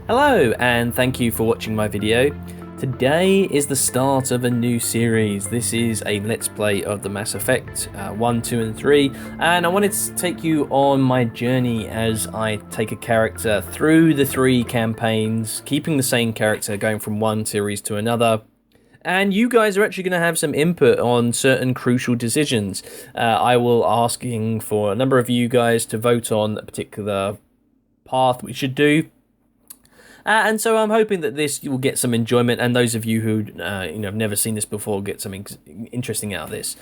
Hello, and thank you for watching my video. Today is the start of a new series. This is a Let's Play of the Mass Effect 1, 2, and 3, and I wanted to take you on my journey as I take a character through the 3 campaigns, keeping the same character, going from one series to another. And you guys are actually going to have some input on certain crucial decisions. I will asking for a number of you guys to vote on a particular path we should do. And so I'm hoping that this will get some enjoyment, and those of you who have never seen this before get something interesting out of this.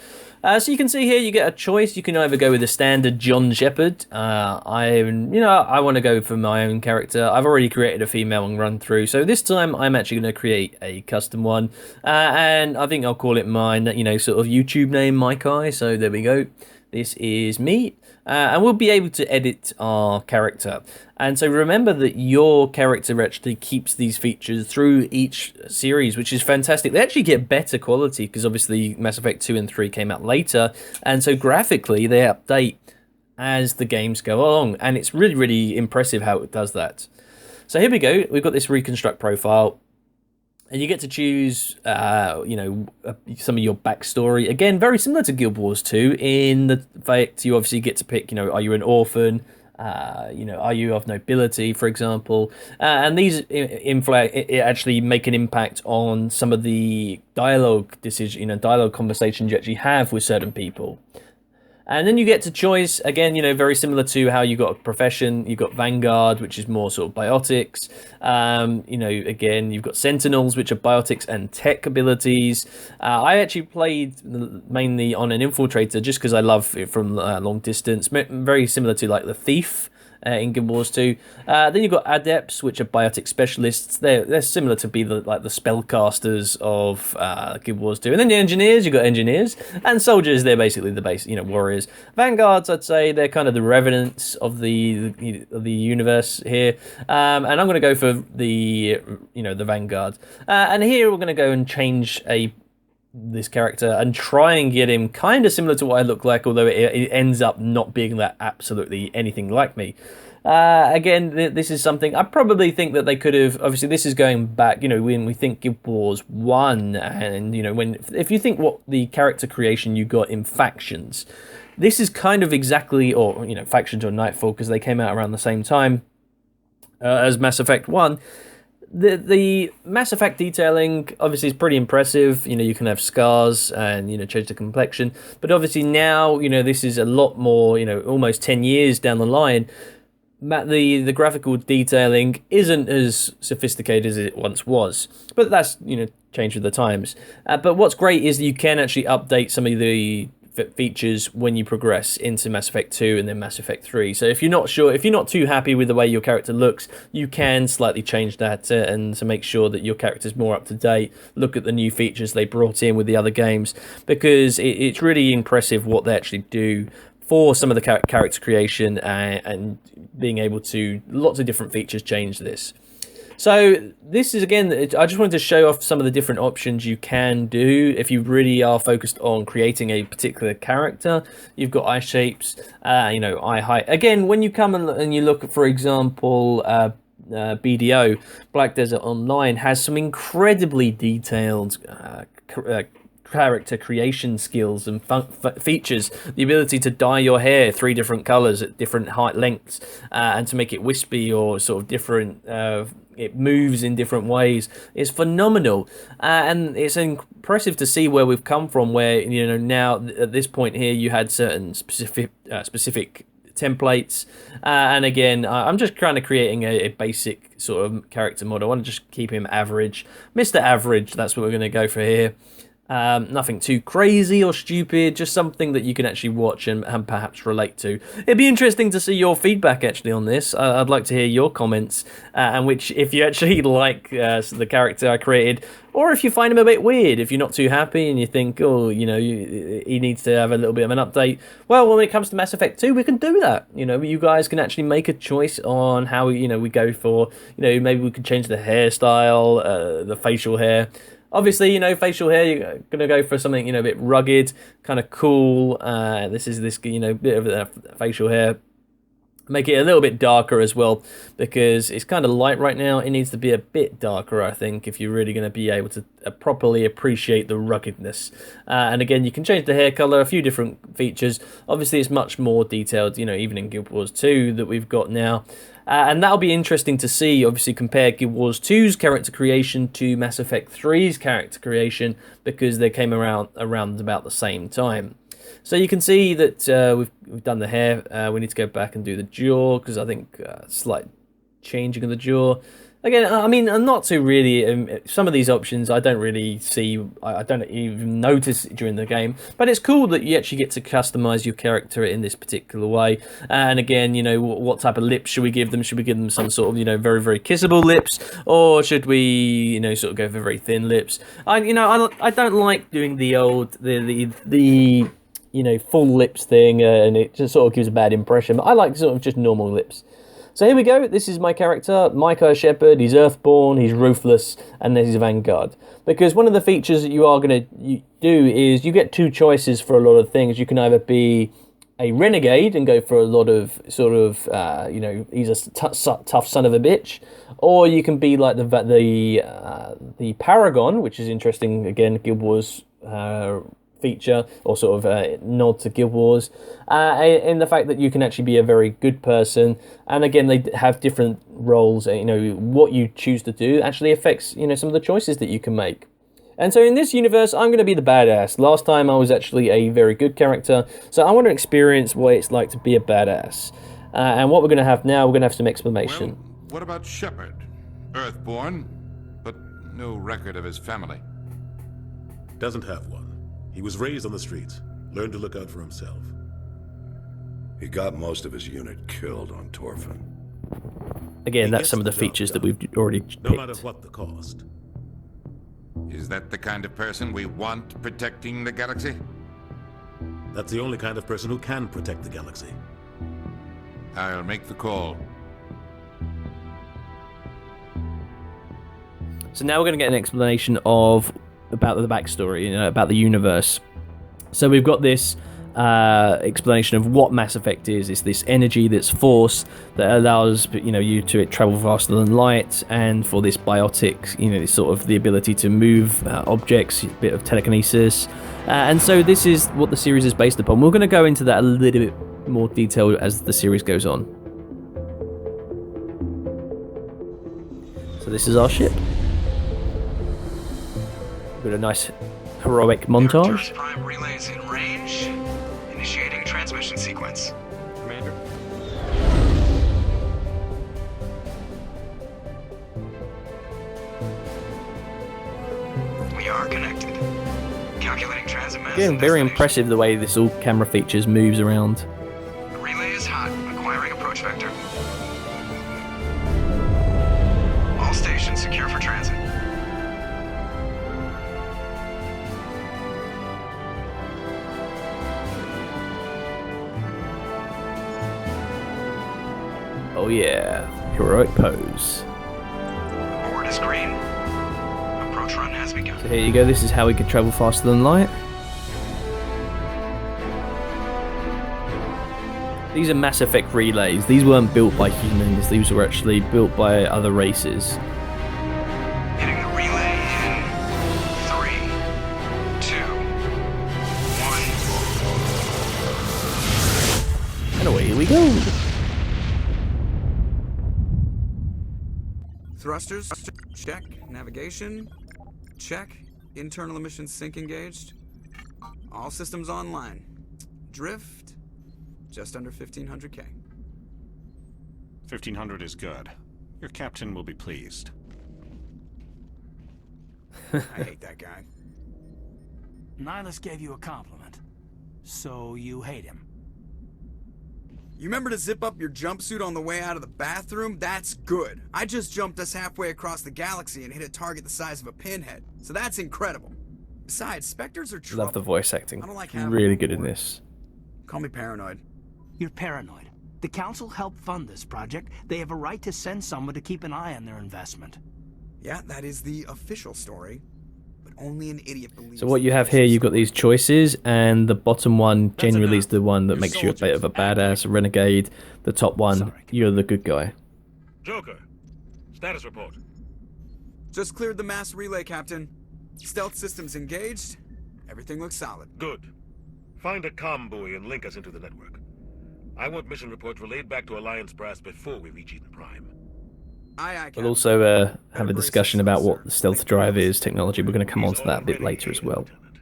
So you can see here, you get a choice. You can either go with the standard John Shepherd. I want to go for my own character. I've already created a female and run through, so this time I'm actually going to create a custom one, and I think I'll call it mine. Sort of YouTube name, Mikei. So there we go. This is me. And we'll be able to edit our character. And so remember that your character actually keeps these features through each series, which is fantastic. They actually get better quality because obviously Mass Effect 2 and 3 came out later. And so graphically, they update as the games go along. And it's really, really impressive how it does that. So here we go. We've got this reconstruct profile. And you get to choose, some of your backstory. Again, very similar to Guild Wars 2 in the fact you obviously get to pick, are you an orphan? Are you of nobility, for example? And these actually make an impact on some of the dialogue dialogue conversations you actually have with certain people. And then you get to choice, again, very similar to how you got a profession. You've got Vanguard, which is more sort of biotics. Again, you've got Sentinels, which are biotics and tech abilities. I actually played mainly on an Infiltrator just because I love it from long distance. Very similar to like the Thief in Guild Wars 2. Then you've got Adepts, which are biotic specialists. They're similar to be the spellcasters of Guild Wars 2. And then the Engineers, you've got Engineers. And Soldiers, they're basically the base, warriors. Vanguards, I'd say, they're kind of the revenants of the universe here. And I'm going to go for the Vanguard. And here we're going to go and change this character and try and get him kind of similar to what I look like, although it ends up not being that absolutely anything like me. Again, this is something I probably think that they could have. Obviously, this is going back, when we think Guild Wars 1, and if you think what the character creation you got in Factions, this is kind of exactly, or Factions or Nightfall, because they came out around the same time as Mass Effect 1. The Mass Effect detailing obviously is pretty impressive. You can have scars and change the complexion, but obviously now this is a lot more. Almost 10 years down the line, the graphical detailing isn't as sophisticated as it once was, but that's changed with the times. But what's great is that you can actually update some of the features when you progress into Mass Effect 2 and then Mass Effect 3. So if you're not sure, if you're not too happy with the way your character looks, you can slightly change that and to make sure that your character's more up to date. Look at the new features they brought in with the other games, because it's really impressive what they actually do for some of the character creation and being able to, lots of different features change this. So this is, again, I just wanted to show off some of the different options you can do if you really are focused on creating a particular character. You've got eye shapes, eye height. Again, when you come and you look at, for example, BDO, Black Desert Online, has some incredibly detailed character creation skills and features. The ability to dye your hair 3 different colors at different height lengths, and to make it wispy or sort of different, it moves in different ways. It's phenomenal, and it's impressive to see where we've come from, where now at this point here you had certain specific templates, and again, I'm just kind of creating a basic sort of character model. I want to just keep him average, Mr. Average. That's what we're going to go for here. Nothing too crazy or stupid, just something that you can actually watch and perhaps relate to. It'd be interesting to see your feedback actually on this. I'd like to hear your comments, and which, if you actually like the character I created, or if you find him a bit weird, if you're not too happy and you think, oh, he needs to have a little bit of an update. Well, when it comes to Mass Effect 2, we can do that. You guys can actually make a choice on how we go for, maybe we could change the hairstyle, the facial hair. Obviously, facial hair, you're going to go for something, a bit rugged, kind of cool. This is bit of facial hair. make it a little bit darker as well, because it's kind of light right now. It needs to be a bit darker, I think, if you're really going to be able to properly appreciate the ruggedness. And again, you can change the hair color, a few different features. Obviously, it's much more detailed, you know, even in Guild Wars 2 that we've got now. And that'll be interesting to see, obviously, compare Guild Wars 2's character creation to Mass Effect 3's character creation, because they came around about the same time. So you can see that we've done the hair. We need to go back and do the jaw, because I think slight changing of the jaw. Again, I mean, I'm not too really... some of these options I don't really see... I don't even notice during the game. But it's cool that you actually get to customize your character in this particular way. And again, you know, what type of lips should we give them? Should we give them some sort of, you know, very, very kissable lips? Or should we, you know, sort of go for very thin lips? I don't like doing the old... the you know, full lips thing, and it just sort of gives a bad impression. But I like sort of just normal lips. So here we go. This is my character, Mikei Shepard. He's Earthborn, he's ruthless, and then he's Vanguard. Because one of the features that you are going to do is you get two choices for a lot of things. You can either be a renegade and go for a lot of sort of, you know, he's a tough son of a bitch, or you can be like the Paragon, which is interesting. Again, Guild Wars feature, or sort of nod to Guild Wars, in the fact that you can actually be a very good person. And again, they have different roles. You know, what you choose to do actually affects, you know, some of the choices that you can make. And so in this universe, I'm going to be the badass. Last time I was actually a very good character, so I want to experience what it's like to be a badass. And what we're going to have now, we're going to have some explanation. Well, what about Shepard? Earthborn, but no record of his family. Doesn't have one. He was raised on the streets, learned to look out for himself. He got most of his unit killed on Torfan. Again, that's some of the features that we've already picked. No matter what the cost. Is that the kind of person we want protecting the galaxy? That's the only kind of person who can protect the galaxy. I'll make the call. So now we're going to get an explanation about the backstory, you know, about the universe. So we've got this explanation of what Mass Effect is. It's this energy, this force that allows, you know, you to travel faster than light, and for this biotic, you know, sort of the ability to move objects, a bit of telekinesis. And so this is what the series is based upon. We're going to go into that a little bit more detail as the series goes on. So this is our ship. Got a nice heroic montage. Prime relays in range. Initiating transmission sequence. Commander. We are connected. Calculating transit mass. Again, very impressive the way this all camera features moves around. The relay is hot. Acquiring approach vector. All stations secure for transit. Oh yeah, heroic pose. Board is green. Approach run has begun. So here you go, this is how we could travel faster than light. These are Mass Effect relays. These weren't built by humans, these were actually built by other races. Hitting the relay in 3, 2, 1. And away we go. Thrusters, check. Navigation, check. Internal emissions sync engaged. All systems online. Drift, just under 1500K. 1500 is good. Your captain will be pleased. I hate that guy. Nihilus gave you a compliment, so you hate him. You remember to zip up your jumpsuit on the way out of the bathroom? That's good. I just jumped us halfway across the galaxy and hit a target the size of a pinhead. So that's incredible. Besides, Spectres are trouble. Love the voice acting. I don't like having really them good in aboard. this. Call me paranoid. You're paranoid. The Council helped fund this project. They have a right to send someone to keep an eye on their investment. Yeah, that is the official story. But Only an idiot believes. So what you have here, you've got these choices, and the bottom one generally is the one that Your makes you a bit of a soldiers act badass, a renegade. The top one, you're the good guy. Joker, status report. Just cleared the mass relay, Captain. Stealth systems engaged. Everything looks solid. Good. Find a comm buoy and link us into the network. I want mission reports relayed back to Alliance Brass before we reach Eden Prime. Aye, aye, Captain. We'll also have a discussion about what the stealth drive is technology. We're going to come on to that a bit later as well. Lieutenant.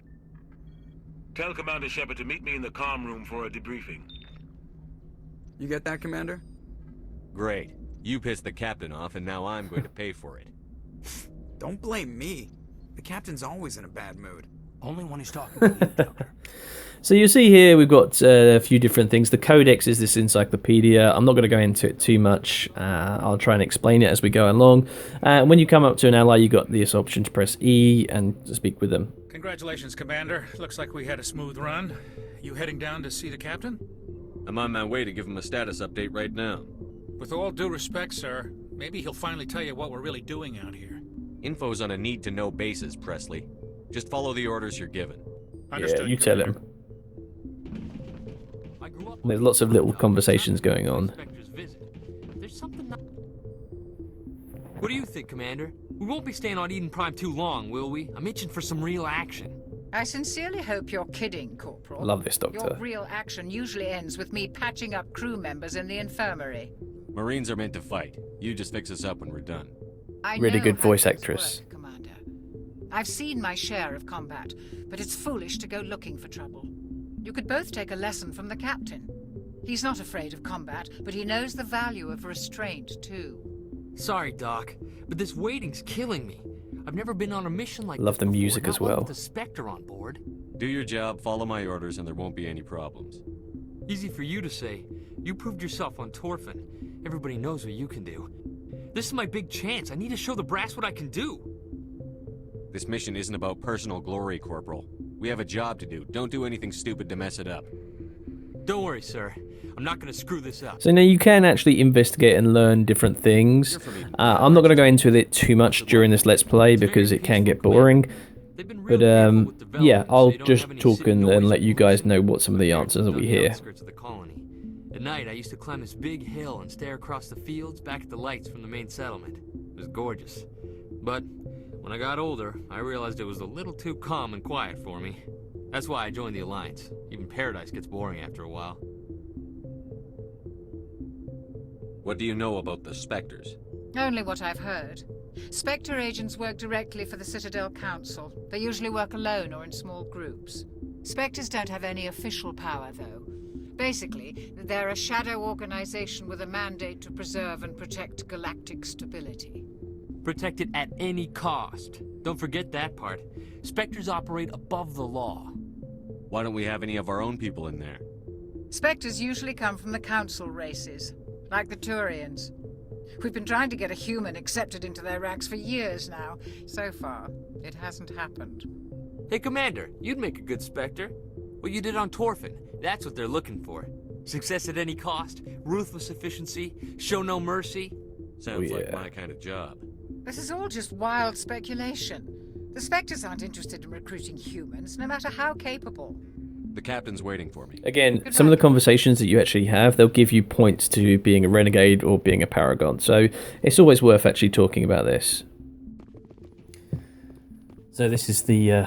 Tell Commander Shepard to meet me in the comm room for a debriefing. You get that, Commander? Great. You pissed the captain off, and now I'm going to pay for it. Don't blame me. The captain's always in a bad mood. Only when he's talking to you, Joker. So you see here we've got a few different things. The Codex is this encyclopedia. I'm not going to go into it too much. I'll try and explain it as we go along. When you come up to an ally, you got this option to press E and to speak with them. Congratulations, Commander. Looks like we had a smooth run. You heading down to see the captain? I'm on my way to give him a status update right now. With all due respect, sir, maybe he'll finally tell you what we're really doing out here. Info's on a need-to-know basis, Presley. Just follow the orders you're given. Understood, Yeah, you tell Commander. him. There's lots of little conversations going on. There's something not... What do you think, Commander? We won't be staying on Eden Prime too long, will we? I'm itching for some real action. I sincerely hope you're kidding, Corporal. I love this doctor. Your real action usually ends with me patching up crew members in the infirmary. Marines are meant to fight. You just fix us up when we're done. I Really know good how voice things actress. work, Commander. I've seen my share of combat, but it's foolish to go looking for trouble. You could both take a lesson from the captain. He's not afraid of combat, but he knows the value of restraint, too. Sorry, Doc, but this waiting's killing me. I've never been on a mission like Love this the before, music not as one well. with the Spectre on board. Do your job, follow my orders, and there won't be any problems. Easy for you to say. You proved yourself on Torfin. Everybody knows what you can do. This is my big chance. I need to show the brass what I can do. This mission isn't about personal glory, Corporal. We have a job to do. Don't do anything stupid to mess it up. Don't worry, sir. I'm not going to screw this up. So now you can actually investigate and learn different things. I'm not going to go into it too much during this Let's Play because it can get boring. But yeah, I'll just talk and let you guys know what some of the answers that we hear. At night, I used to climb this big hill and stare across the fields back at the lights from the main settlement. It was gorgeous. But when I got older, I realized it was a little too calm and quiet for me. That's why I joined the Alliance. Even Paradise gets boring after a while. What do you know about the Spectres? Only what I've heard. Spectre agents work directly for the Citadel Council. They usually work alone or in small groups. Spectres don't have any official power, though. Basically, they're a shadow organization with a mandate to preserve and protect galactic stability. Protect it at any cost. Don't forget that part. Spectres operate above the law. Why don't we have any of our own people in there? Spectres usually come from the Council races, like the Turians. We've been trying to get a human accepted into their ranks for years now. So far, it hasn't happened. Hey, Commander, you'd make a good Spectre. What you did on Torfin, that's what they're looking for. Success at any cost, ruthless efficiency, show no mercy. Sounds like my kind of job. This is all just wild speculation. The Spectres aren't interested in recruiting humans, no matter how capable. The captain's waiting for me. Again, some of the conversations that you actually have, they'll give you points to being a renegade or being a paragon. So it's always worth actually talking about this. So this is the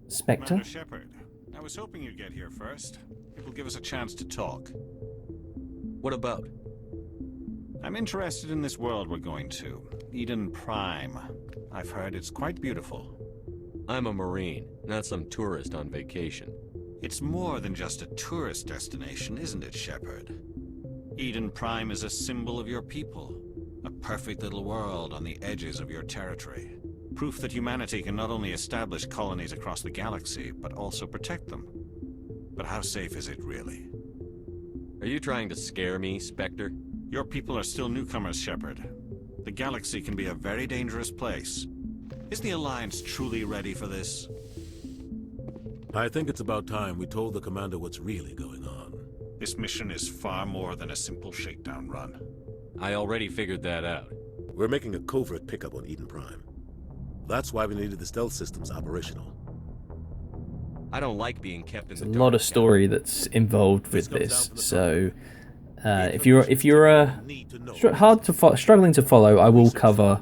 Spectre. Commander Shepard, I was hoping you'd get here first. It will give us a chance to talk. What about? I'm interested in this world we're going to. Eden Prime. I've heard it's quite beautiful. I'm a Marine, not some tourist on vacation. It's more than just a tourist destination, isn't it, Shepard? Eden Prime is a symbol of your people. A perfect little world on the edges of your territory. Proof that humanity can not only establish colonies across the galaxy, but also protect them. But how safe is it, really? Are you trying to scare me, Spectre? Your people are still newcomers, Shepard. The galaxy can be a very dangerous place. Is the Alliance truly ready for this? I think it's about time we told the commander what's really going on. This mission is far more than a simple shakedown run. I already figured that out. We're making a covert pickup on Eden Prime. That's why we needed the stealth systems operational. I don't like being kept in the There's a dark. lot of story that's involved with this, so if you're struggling to follow, I will cover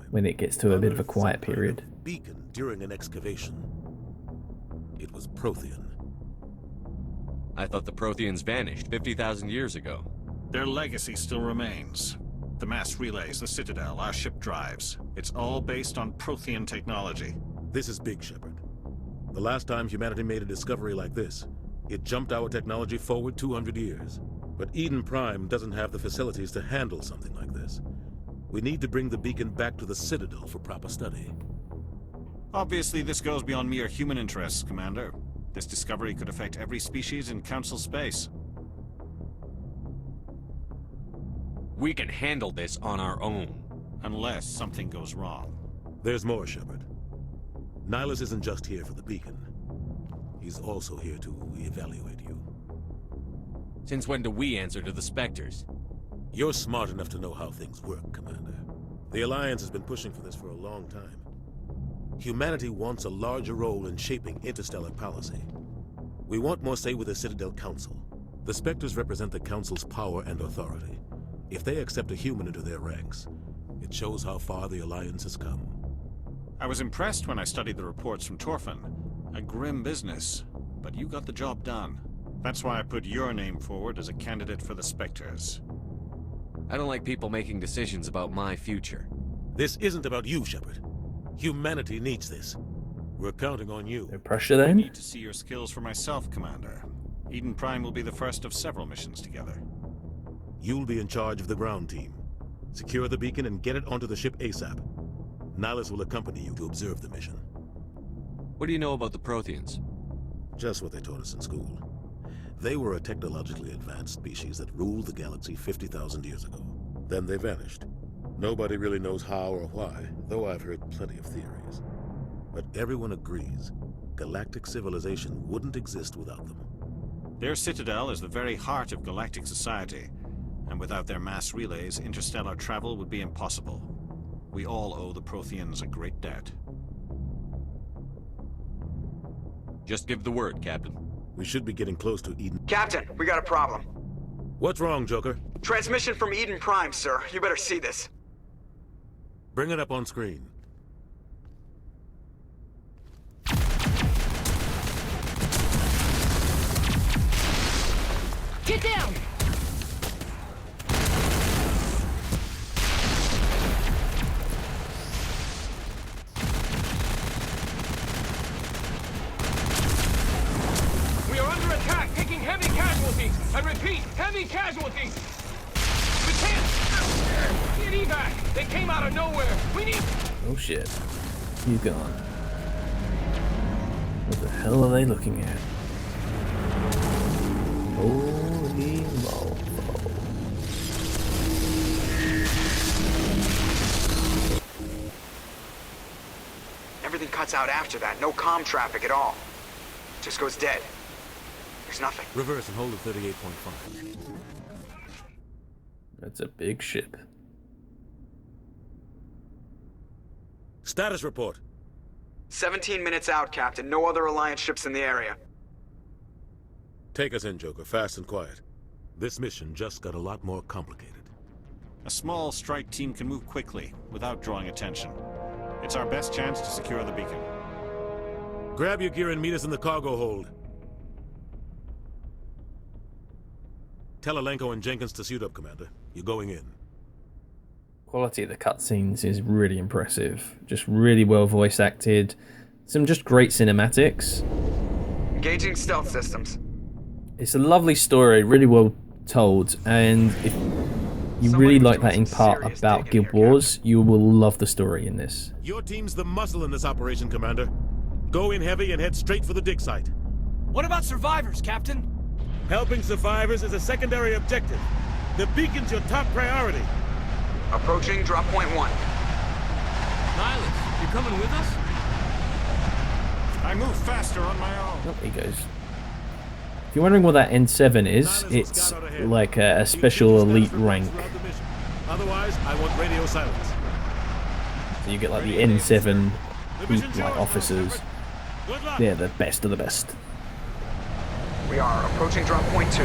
when it gets to a bit of a quiet period. Beacon during an excavation. It was Prothean. I thought the Protheans vanished 50,000 years ago. Their legacy still remains. The mass relays, the Citadel, our ship drives. It's all based on Prothean technology. This is big, Shepard. The last time humanity made a discovery like this, it jumped our technology forward 200 years. But Eden Prime doesn't have the facilities to handle something like this. We need to bring the beacon back to the Citadel for proper study. Obviously, this goes beyond mere human interests, Commander. This discovery could affect every species in Council space. We can handle this on our own. Unless something goes wrong. There's more, Shepard. Nihilus isn't just here for the beacon. He's also here to evaluate you. Since when do we answer to the Spectres? You're smart enough to know how things work, Commander. The Alliance has been pushing for this for a long time. Humanity wants a larger role in shaping interstellar policy. We want more say with the Citadel Council. The Spectres represent the Council's power and authority. If they accept a human into their ranks, it shows how far the Alliance has come. I was impressed when I studied the reports from Torfan. A grim business, but you got the job done. That's why I put your name forward as a candidate for the Spectres. I don't like people making decisions about my future. This isn't about you, Shepard. Humanity needs this. We're counting on you. No pressure I then? need to see your skills for myself, Commander. Eden Prime will be the first of several missions together. You'll be in charge of the ground team. Secure the beacon and get it onto the ship ASAP. Nihilus will accompany you to observe the mission. What do you know about the Protheans? Just what they taught us in school. They were a technologically advanced species that ruled the galaxy 50,000 years ago. Then they vanished. Nobody really knows how or why, though I've heard plenty of theories. But everyone agrees, galactic civilization wouldn't exist without them. Their Citadel is the very heart of galactic society, and without their mass relays, interstellar travel would be impossible. We all owe the Protheans a great debt. Just give the word, Captain. We should be getting close to Eden. Captain, we got a problem. What's wrong, Joker? Transmission from Eden Prime, sir. You better see this. Bring it up on screen. Get down! We are under attack, taking heavy casualties. I repeat, heavy casualties. We can't get evac. They came out of nowhere. We need. Oh shit. You gone. What the hell are they looking at? Holy mofo. Everything cuts out after that. No comm traffic at all. Just goes dead. There's nothing. Reverse and hold at 38.5. That's a big ship. Status report. 17 minutes out, Captain. No other Alliance ships in the area. Take us in, Joker, fast and quiet. This mission just got a lot more complicated. A small strike team can move quickly, without drawing attention. It's our best chance to secure the beacon. Grab your gear and meet us in the cargo hold. Tell Alenko and Jenkins to suit up, Commander. You're going in. Quality of the cutscenes is really impressive. Just really well voice acted. Some just great cinematics. Engaging stealth systems. It's a lovely story, really well told, and if you really like that in part about Guild Wars, you will love the story in this. Your team's the muscle in this operation, Commander. Go in heavy and head straight for the dig site. What about survivors, Captain? Helping survivors is a secondary objective. The beacon's your top priority. Approaching drop point 1. Nihilus, you coming with us? I move faster on my own. Oh, he goes. If you're wondering what that N7 is, it's like a special elite rank. Otherwise, I want radio silence. So you get like the N7 like officers. They're the best of the best. We are approaching drop point 2.